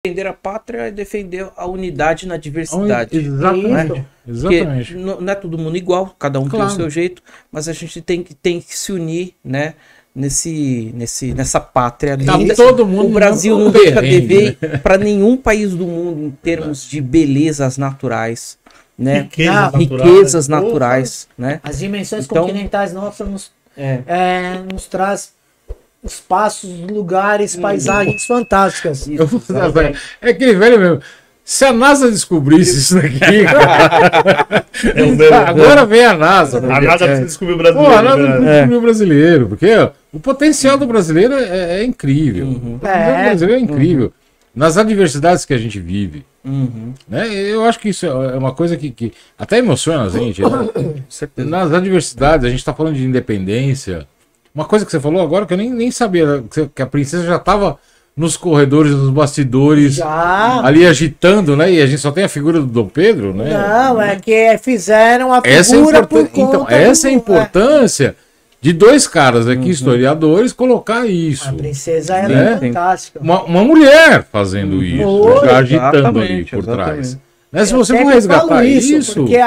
defender a pátria é defender a unidade na diversidade. Exatamente. Né? Exatamente. Não é todo mundo igual, cada um tem o seu jeito, mas a gente tem que se unir, né? Nessa pátria linda. Todo mundo o Brasil não deixa dever para nenhum país do mundo em termos de belezas naturais, né? Riquezas naturais, né? As dimensões continentais nossas nos traz espaços, lugares, paisagens fantásticas. É aquele velho mesmo. Se a NASA descobrisse isso daqui, cara, agora vem a NASA. A NASA precisa descobrir o brasileiro. Pô, a NASA precisa descobrir o brasileiro, porque o potencial do brasileiro é incrível. O potencial do brasileiro é incrível. Nas adversidades que a gente vive. Né? Eu acho que isso é uma coisa que até emociona a gente. Né? Nas adversidades, a gente está falando de independência. Uma coisa que você falou agora que eu nem sabia, que a princesa já estava nos corredores, nos bastidores, ali agitando, né? E a gente só tem a figura do Dom Pedro, né? Não, é que fizeram a figura por conta Então, essa é a importância de dois caras aqui, historiadores, colocar isso. A princesa é fantástica. Uma mulher fazendo isso, já agitando ali por trás. Né? Se você for resgatar isso... Porque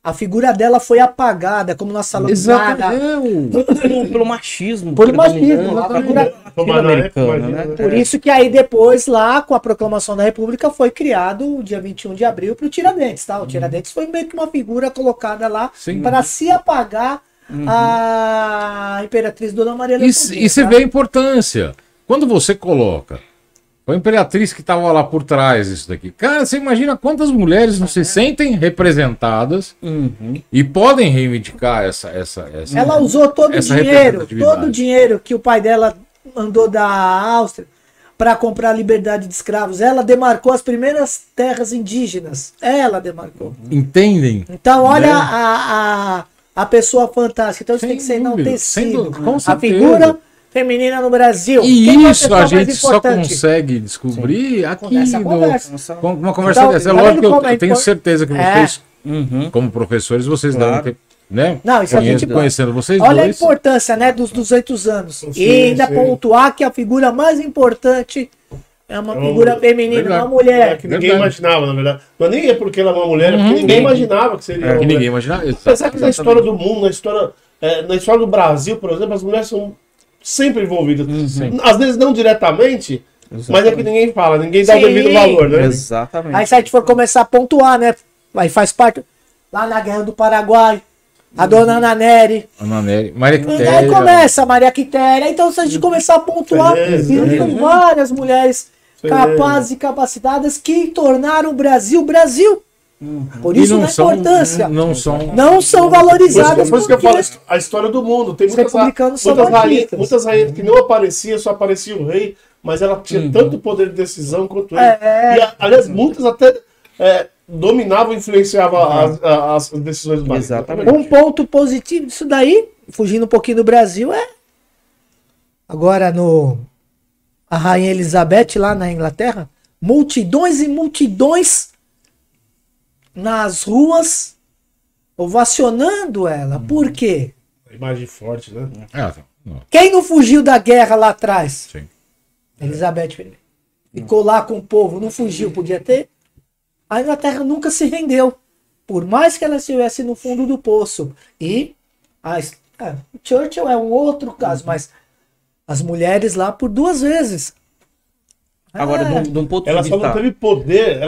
a figura dela foi apagada, como nós falamos. Pelo machismo. Por machismo. Por isso que aí depois, lá, com a proclamação da República, foi criado o dia 21 de abril para o Tiradentes. Tá? O Tiradentes foi meio que uma figura colocada lá para se apagar a Imperatriz Dona Maria Leopoldina. E você vê a importância. Quando você coloca a Imperatriz que estava lá por trás disso daqui. Cara, você imagina quantas mulheres não se sentem representadas e podem reivindicar essa Ela usou todo o dinheiro que o pai dela mandou da Áustria para comprar a liberdade de escravos. Ela demarcou as primeiras terras indígenas. Ela demarcou. Entendem? Então, olha a pessoa fantástica. Então, isso tem que ser enaltecido. A figura feminina no Brasil. E isso a gente só consegue descobrir aqui com uma conversa dessa. É lógico que eu tenho certeza que vocês, como professores, vocês devem ter, né? Não, isso conhecendo vocês olha a importância, né, dos 200 anos. E ainda pontuar que a figura mais importante é uma figura feminina, uma mulher. É que ninguém imaginava, na verdade. Não é nem porque ela é uma mulher, é porque ninguém imaginava que seria. Que ninguém imaginava. Apesar que na história do mundo, na história do Brasil, por exemplo, as mulheres são sempre envolvidas. Às vezes não diretamente, mas é que ninguém fala, ninguém dá o devido valor, né? Exatamente. Aí se a gente for começar a pontuar, né? Aí faz parte. Lá na Guerra do Paraguai, a dona Ana Nery. Maria Quitéria. Aí começa a Maria Quitéria. Então, se a gente começar a pontuar, são várias mulheres capazes e capacitadas que tornaram o Brasil Brasil. Por isso a importância. Não são valorizadas. Por isso que eu falo a história do mundo. Tem muitas rainhas que não apareciam, só aparecia o rei, mas ela tinha tanto poder de decisão quanto ele. E, aliás, muitas até dominavam e influenciavam as decisões do marido. Exatamente. Um ponto positivo disso daí, fugindo um pouquinho do Brasil, agora a Rainha Elizabeth lá na Inglaterra, multidões e multidões nas ruas ovacionando ela. Por quê? Imagem forte, né? Quem não fugiu da guerra lá atrás? Elizabeth I. Ficou lá com o povo, não fugiu, podia ter. A Inglaterra nunca se rendeu. Por mais que ela estivesse no fundo do poço. E Churchill é um outro caso, mas as mulheres lá por 2 vezes. Agora, de um ponto de Ela vista... só não teve poder,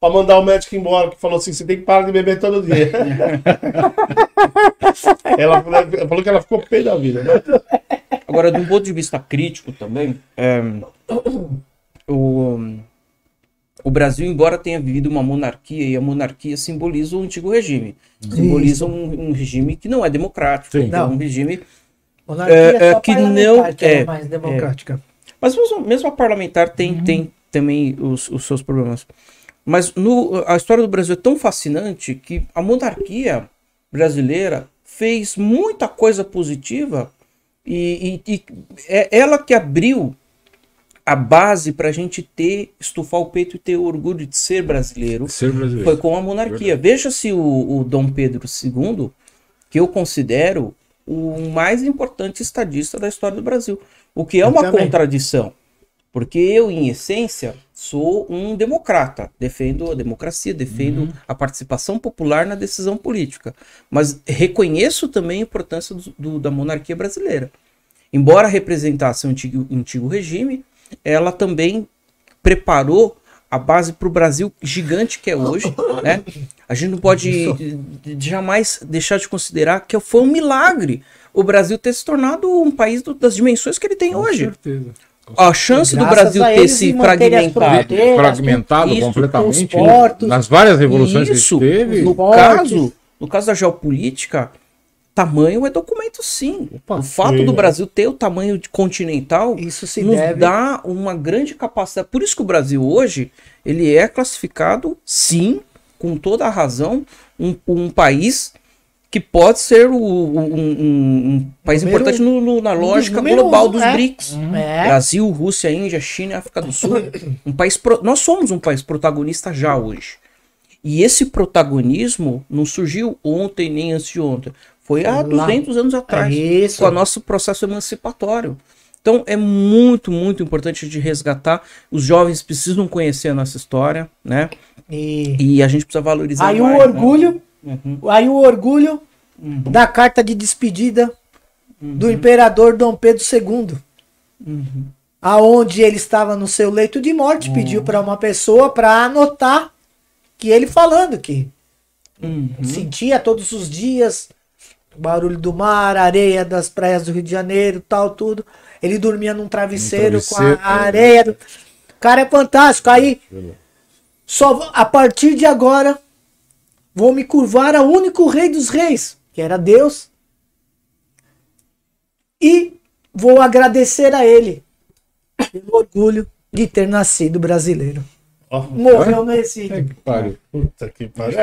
pra mandar o médico embora, que falou assim, você tem que parar de beber todo dia. Ela falou que ela ficou pé da vida. Né? Agora, de um ponto de vista crítico também, o Brasil, embora tenha vivido uma monarquia, e a monarquia simboliza o antigo regime, simboliza um regime que não é democrático, um regime que não é mais democrática. Mas mesmo a parlamentar tem também os seus problemas. Mas a história do Brasil é tão fascinante que a monarquia brasileira fez muita coisa positiva e é ela que abriu a base para a gente estufar o peito e ter orgulho de ser brasileiro. Foi com a monarquia. Veja-se o Dom Pedro II, que eu considero o mais importante estadista da história do Brasil. O que é uma contradição. Porque eu, em essência, sou um democrata. Defendo a democracia, defendo a participação popular na decisão política. Mas reconheço também a importância da monarquia brasileira. Embora representasse o antigo regime, ela também preparou a base para o Brasil gigante que é hoje, né? A gente não pode jamais deixar de considerar que foi um milagre o Brasil ter se tornado um país das dimensões que ele tem hoje. Com certeza. A chance do Brasil ter se fragmentado completamente, nas várias revoluções que teve. No caso da geopolítica, tamanho é documento, sim. O fato do Brasil ter o tamanho continental dá uma grande capacidade. Por isso que o Brasil hoje ele é classificado, sim, com toda a razão, um país que pode ser um país importante na lógica global dos BRICS. Brasil, Rússia, Índia, China e África do Sul. Nós somos um país protagonista já hoje. E esse protagonismo não surgiu ontem nem antes de ontem. Foi há 200 anos atrás, com o nosso processo emancipatório. Então é muito, muito importante de resgatar. Os jovens precisam conhecer a nossa história, né? E a gente precisa valorizar mais. Aí o orgulho da carta de despedida do imperador Dom Pedro II. Aonde ele estava no seu leito de morte, pediu para uma pessoa para anotar que ele falando que sentia todos os dias o barulho do mar, a areia das praias do Rio de Janeiro, tal, tudo. Ele dormia num travesseiro com a areia. O cara é fantástico. Aí, só a partir de agora, vou me curvar ao único rei dos reis, que era Deus, e vou agradecer a ele pelo orgulho de ter nascido brasileiro. Morreu no exílio. Puta que pariu.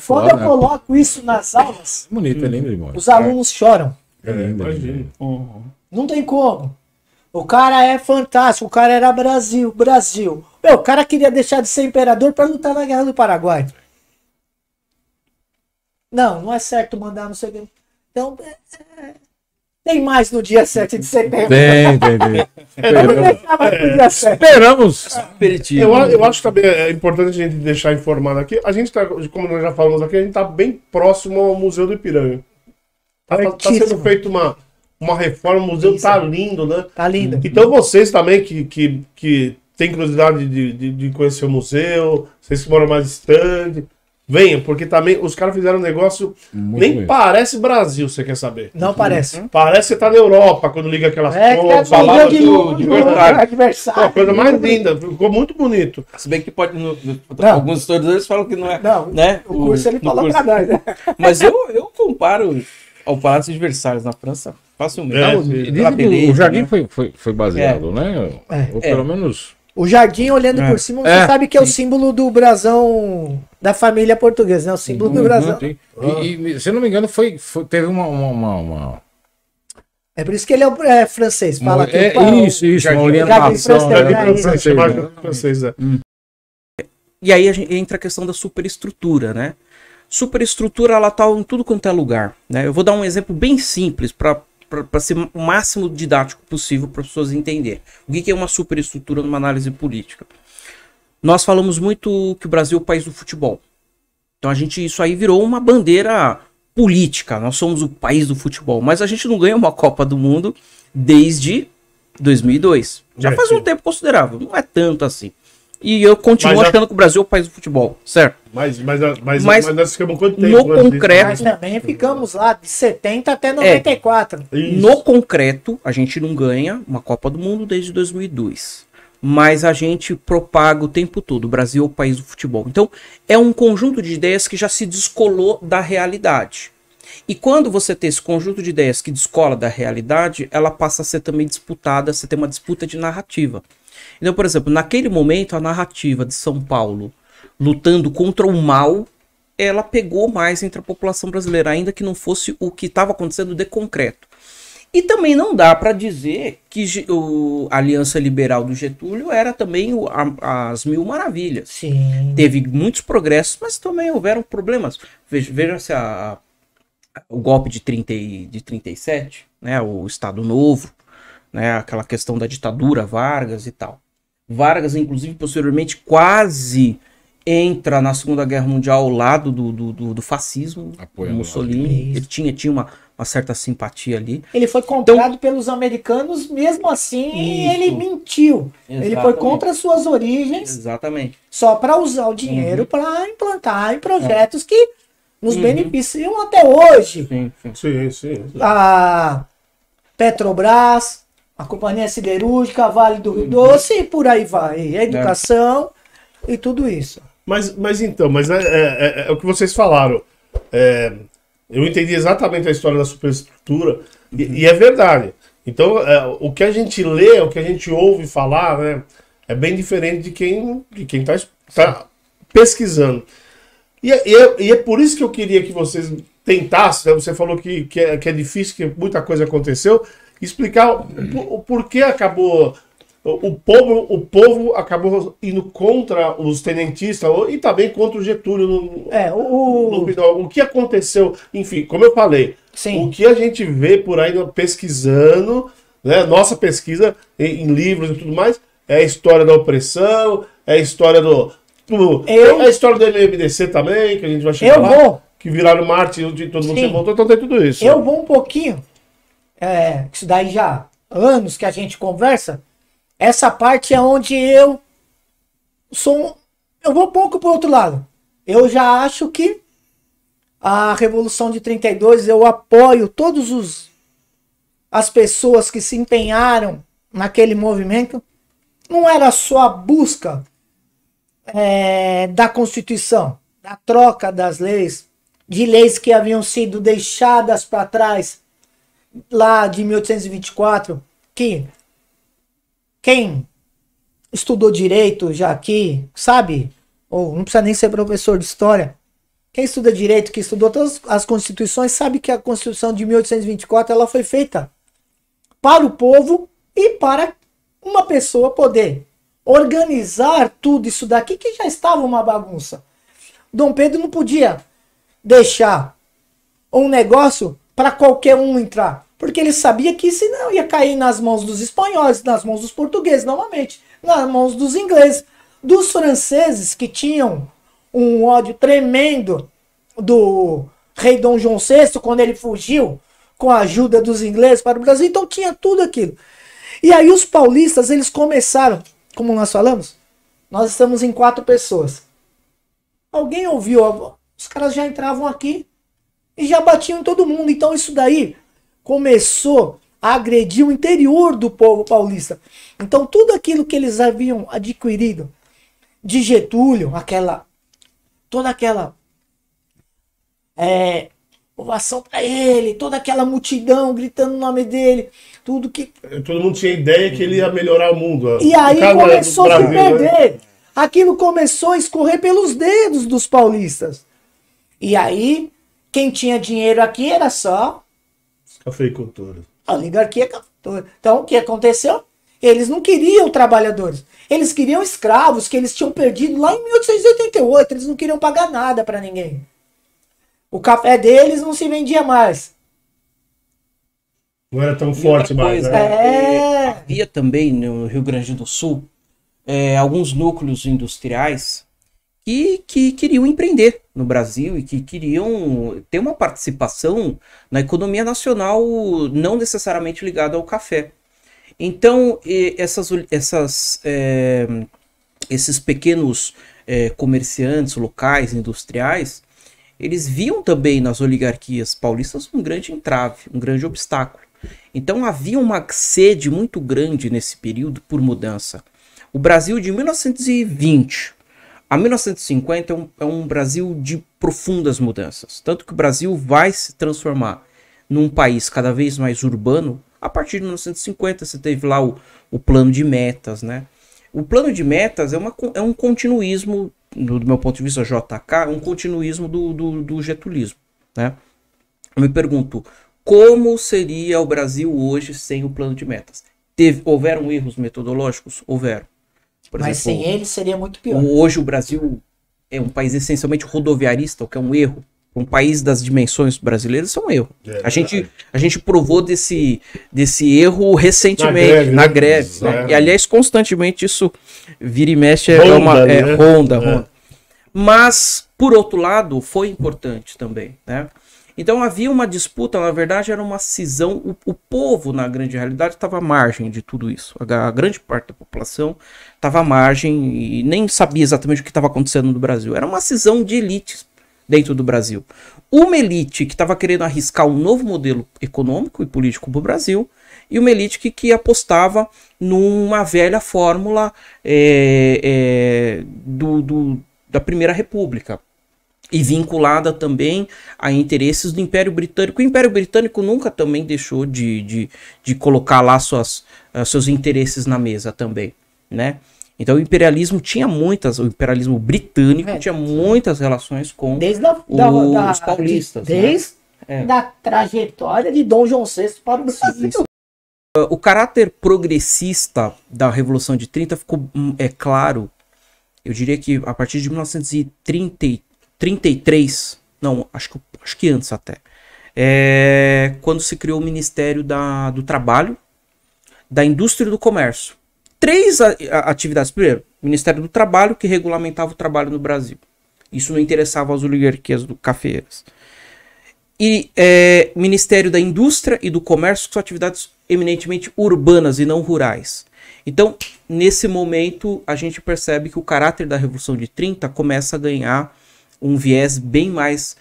Quando eu coloco isso nas aulas, bonito, é lindo, os alunos choram. Não tem como. O cara é fantástico, o cara era Brasil. Meu, o cara queria deixar de ser imperador para lutar na Guerra do Paraguai. Não é certo mandar não sei o que. Então, tem mais no dia 7 de setembro. Esperamos. Eu acho também é importante a gente deixar informado aqui. A gente tá, como nós já falamos aqui, a gente tá bem próximo ao Museu do Ipiranga. Tá sendo feita uma reforma, o museu tá lindo, né? Tá lindo. Então vocês também que têm curiosidade de conhecer o museu, vocês que moram mais distante, venham, porque também os caras fizeram um negócio, nem parece Brasil, você quer saber? Não parece. Parece que você tá na Europa, quando liga aquelas coisas. A coisa mais linda, ficou muito bonito. Se bem que pode, alguns historiadores falam que não é. Não, né? O curso ele falou pra nós, né? Mas eu comparo ao Palácio de Versalhes na França facilmente. O jardim foi baseado, né? Ou pelo menos... O jardim, olhando por cima, você sabe que é o símbolo do brasão da família portuguesa, né? O símbolo do brasão. E se eu não me engano, teve uma... É por isso que ele é francês. Fala que isso, uma orientação. E aí entra a questão da superestrutura, né? Superestrutura, ela tá em tudo quanto é lugar, né? Eu vou dar um exemplo bem simples para ser o máximo didático possível para as pessoas entenderem. O que é uma superestrutura numa análise política? Nós falamos muito que o Brasil é o país do futebol. Então isso aí virou uma bandeira política. Nós somos o país do futebol. Mas a gente não ganha uma Copa do Mundo desde 2002. Já faz um tempo considerável. Não é tanto assim. E eu continuo achando que o Brasil é o país do futebol, certo? Mas nós ficamos quanto tempo? No concreto... Mas também ficamos lá de 70 até 94. No concreto, a gente não ganha uma Copa do Mundo desde 2002. Mas a gente propaga o tempo todo. O Brasil é o país do futebol. Então, é um conjunto de ideias que já se descolou da realidade. E quando você tem esse conjunto de ideias que descola da realidade, ela passa a ser também disputada, você tem uma disputa de narrativa. Então, por exemplo, naquele momento, a narrativa de São Paulo lutando contra o mal, ela pegou mais entre a população brasileira, ainda que não fosse o que estava acontecendo de concreto. E também não dá para dizer que a Aliança Liberal do Getúlio era também as mil maravilhas. Sim. Teve muitos progressos, mas também houveram problemas. Veja-se o golpe de 37, né, o Estado Novo. né? Aquela questão da ditadura, Vargas e tal. Vargas, inclusive, posteriormente, quase entra na Segunda Guerra Mundial ao lado do fascismo, do Mussolini. Ele tinha uma certa simpatia ali. Ele foi comprado pelos americanos, mesmo assim, ele mentiu. Exatamente. Ele foi contra as suas origens. Exatamente. Só para usar o dinheiro para implantar em projetos que nos beneficiam até hoje. Sim. A Petrobras, a Companhia Siderúrgica, Vale do Rio Doce e por aí vai. A educação e tudo isso. Mas é o que vocês falaram. Eu entendi exatamente a história da superestrutura e é verdade. Então, o que a gente lê, o que a gente ouve falar, né, é bem diferente de quem está pesquisando. E é por isso que eu queria que vocês tentassem, né, você falou que é difícil, que muita coisa aconteceu, explicar o porquê acabou... O povo acabou indo contra os tenentistas e também contra o Getúlio. O que aconteceu, enfim, como eu falei, o que a gente vê por aí pesquisando, né, nossa pesquisa em livros e tudo mais, é a história da opressão, é a história é a história do MMDC também, que a gente vai chegar lá, que viraram Marte de todo mundo se voltou, então tem tudo isso. Eu vou um pouquinho, isso daí já anos que a gente conversa. Essa parte é onde eu vou um pouco para o outro lado. Eu já acho que a Revolução de 32, eu apoio todas as pessoas que se empenharam naquele movimento. Não era só a busca da Constituição, da troca das leis, de leis que haviam sido deixadas para trás lá de 1824, que quem estudou direito já aqui, sabe? Ou não precisa nem ser professor de história. Quem estuda direito, que estudou todas as constituições, sabe que a Constituição de 1824 ela foi feita para o povo e para uma pessoa poder organizar tudo isso daqui que já estava uma bagunça. Dom Pedro não podia deixar um negócio para qualquer um entrar. Porque ele sabia que senão ia cair nas mãos dos espanhóis, nas mãos dos portugueses, novamente, nas mãos dos ingleses, dos franceses, que tinham um ódio tremendo do rei Dom João VI, quando ele fugiu com a ajuda dos ingleses para o Brasil. Então tinha tudo aquilo. E aí os paulistas, eles começaram, como nós falamos, nós estamos em 4 pessoas. Alguém ouviu, os caras já entravam aqui e já batiam em todo mundo. Então isso daí começou a agredir o interior do povo paulista. Então tudo aquilo que eles haviam adquirido de Getúlio, toda aquela ovação para ele, toda aquela multidão gritando o nome dele, tudo que... Todo mundo tinha ideia que ele ia melhorar o mundo. E aí começou a se perder. Aquilo começou a escorrer pelos dedos dos paulistas. E aí, quem tinha dinheiro aqui era só cafeicultura. A oligarquia. Então, o que aconteceu? Eles não queriam trabalhadores. Eles queriam escravos que eles tinham perdido lá em 1888. Eles não queriam pagar nada para ninguém. O café deles não se vendia mais. Não era tão forte mais. Né? Havia também no Rio Grande do Sul alguns núcleos industriais que queriam empreender no Brasil e que queriam ter uma participação na economia nacional não necessariamente ligada ao café. Então, esses pequenos comerciantes locais, industriais, eles viam também nas oligarquias paulistas um grande entrave, um grande obstáculo. Então havia uma sede muito grande nesse período por mudança. O Brasil de 1920 a 1950 é um Brasil de profundas mudanças. Tanto que o Brasil vai se transformar num país cada vez mais urbano. A partir de 1950 você teve lá o plano de metas, né? O plano de metas é um continuismo, do meu ponto de vista JK, um continuismo do getulismo, né? Eu me pergunto, como seria o Brasil hoje sem o plano de metas? Houveram erros metodológicos? Houveram. Mas sem ele seria muito pior. Hoje o Brasil é um país essencialmente rodoviarista, o que é um erro, um país das dimensões brasileiras, isso é um erro. A gente provou desse erro recentemente, na greve. Né? E, aliás, constantemente isso vira e mexe, ronda. Mas, por outro lado, foi importante também, né? Então havia uma disputa, na verdade era uma cisão, o povo na grande realidade estava à margem de tudo isso, a grande parte da população estava à margem e nem sabia exatamente o que estava acontecendo no Brasil, era uma cisão de elites dentro do Brasil. Uma elite que estava querendo arriscar um novo modelo econômico e político para o Brasil e uma elite que apostava numa velha fórmula da Primeira República. E vinculada também a interesses do Império Britânico. O Império Britânico nunca também deixou de colocar lá seus interesses na mesa também, né? Então o imperialismo tinha o imperialismo britânico tinha muitas relações com os paulistas. Desde da trajetória de Dom João VI para o Brasil. O caráter progressista da Revolução de 30 ficou claro, eu diria que a partir de 1933, não, acho que antes até, quando se criou o Ministério do Trabalho, da Indústria e do Comércio. 3 atividades. Primeiro, Ministério do Trabalho, que regulamentava o trabalho no Brasil. Isso não interessava às oligarquias cafeeiras. E Ministério da Indústria e do Comércio, que são atividades eminentemente urbanas e não rurais. Então, nesse momento, a gente percebe que o caráter da Revolução de 30 começa a ganhar um viés bem mais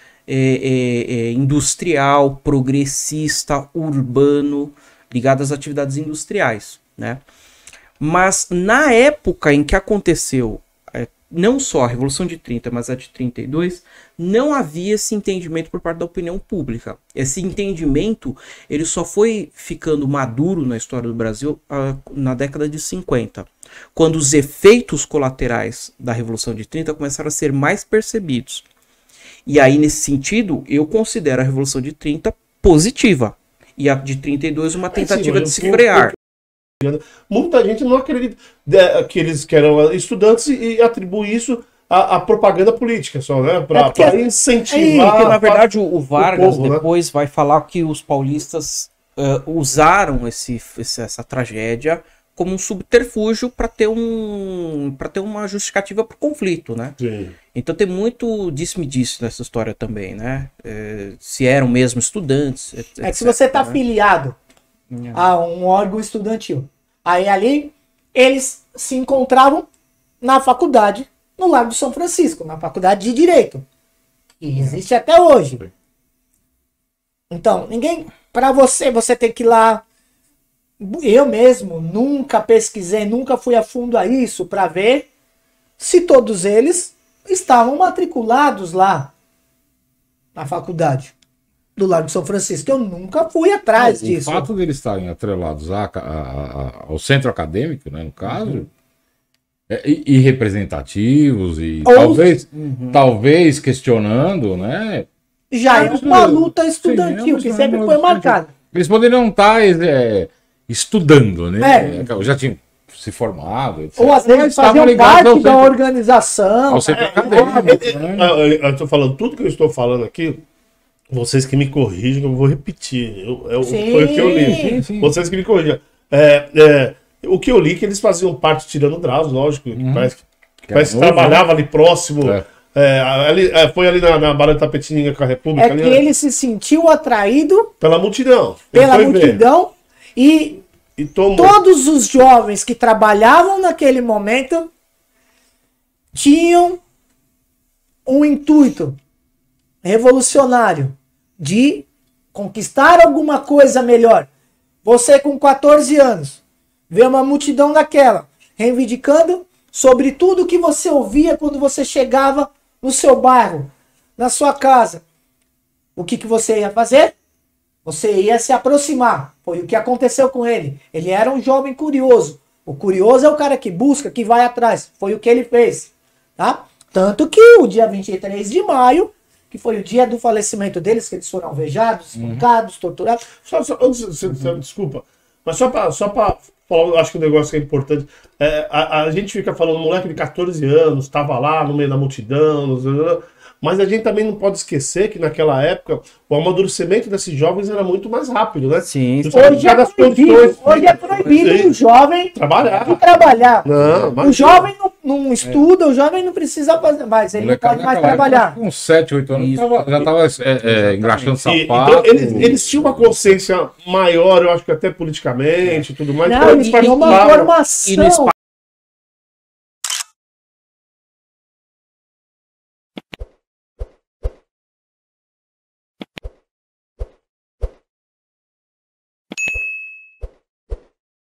industrial, progressista, urbano, ligado às atividades industriais, né? Mas na época em que aconteceu não só a Revolução de 30, mas a de 32, não havia esse entendimento por parte da opinião pública. Esse entendimento ele só foi ficando maduro na história do Brasil na década de 50, quando os efeitos colaterais da Revolução de 30 começaram a ser mais percebidos. E aí, nesse sentido, eu considero a Revolução de 30 positiva, e a de 32 uma tentativa de se frear. Muita gente não acredita que eles eram estudantes e atribui isso à propaganda política só, né? Para incentivar. Porque, na verdade, o Vargas povo, depois vai falar que os paulistas usaram essa tragédia como um subterfúgio para ter uma justificativa para o conflito, né? Sim. Então tem muito disse-me-disse nessa história também, né? Se eram mesmo estudantes, etc. Que se você está filiado a um órgão estudantil, aí ali eles se encontravam na faculdade no Largo de São Francisco, na faculdade de Direito, que existe até hoje. Então, para você tem que ir lá. Eu mesmo nunca pesquisei, nunca fui a fundo a isso para ver se todos eles estavam matriculados lá na faculdade do Largo de São Francisco. Eu nunca fui atrás disso. O fato deles estarem atrelados ao centro acadêmico, né, no caso, e representativos, e talvez questionando, né? Já é uma luta estudantil, que sempre foi marcada. Eles poderiam estar estudando, né? Já tinham se formado, etc. Ou às vezes faziam parte da organização. Ao centro acadêmico, né? Eu estou falando, tudo que eu estou falando aqui, vocês que me corrigem, eu vou repetir. Foi o que eu li. Sim. Vocês que me corrigem. O que eu li que eles faziam parte, tirando o Drauzio, lógico, que trabalhava ali próximo. Foi ali na Barra de Tapetininga com a República. Que ele se sentiu atraído pela multidão. E todos os jovens que trabalhavam naquele momento tinham um intuito revolucionário de conquistar alguma coisa melhor. Você com 14 anos vê uma multidão daquela reivindicando sobre tudo que você ouvia quando você chegava no seu bairro, na sua casa. O que você ia fazer? Você ia se aproximar. Foi o que aconteceu com ele. Ele era um jovem curioso. O curioso é o cara que busca, que vai atrás. Foi o que ele fez. Tá? Tanto que o dia 23 de maio, que foi o dia do falecimento deles, que eles foram alvejados, espancados, torturados. Desculpa, mas só para falar, acho que o negócio que é importante. A gente fica falando, moleque de 14 anos, estava lá no meio da multidão, Mas a gente também não pode esquecer que naquela época o amadurecimento desses jovens era muito mais rápido, né? Sim. Hoje é proibido o jovem trabalhar. Não, o jovem não estuda, o jovem não precisa fazer mais, ele não pode mais trabalhar. Com 7, 8 anos já estava engraxando sapato. Então, eles tinham uma consciência maior, eu acho que até politicamente e tudo mais. Não, eles tinham uma formação.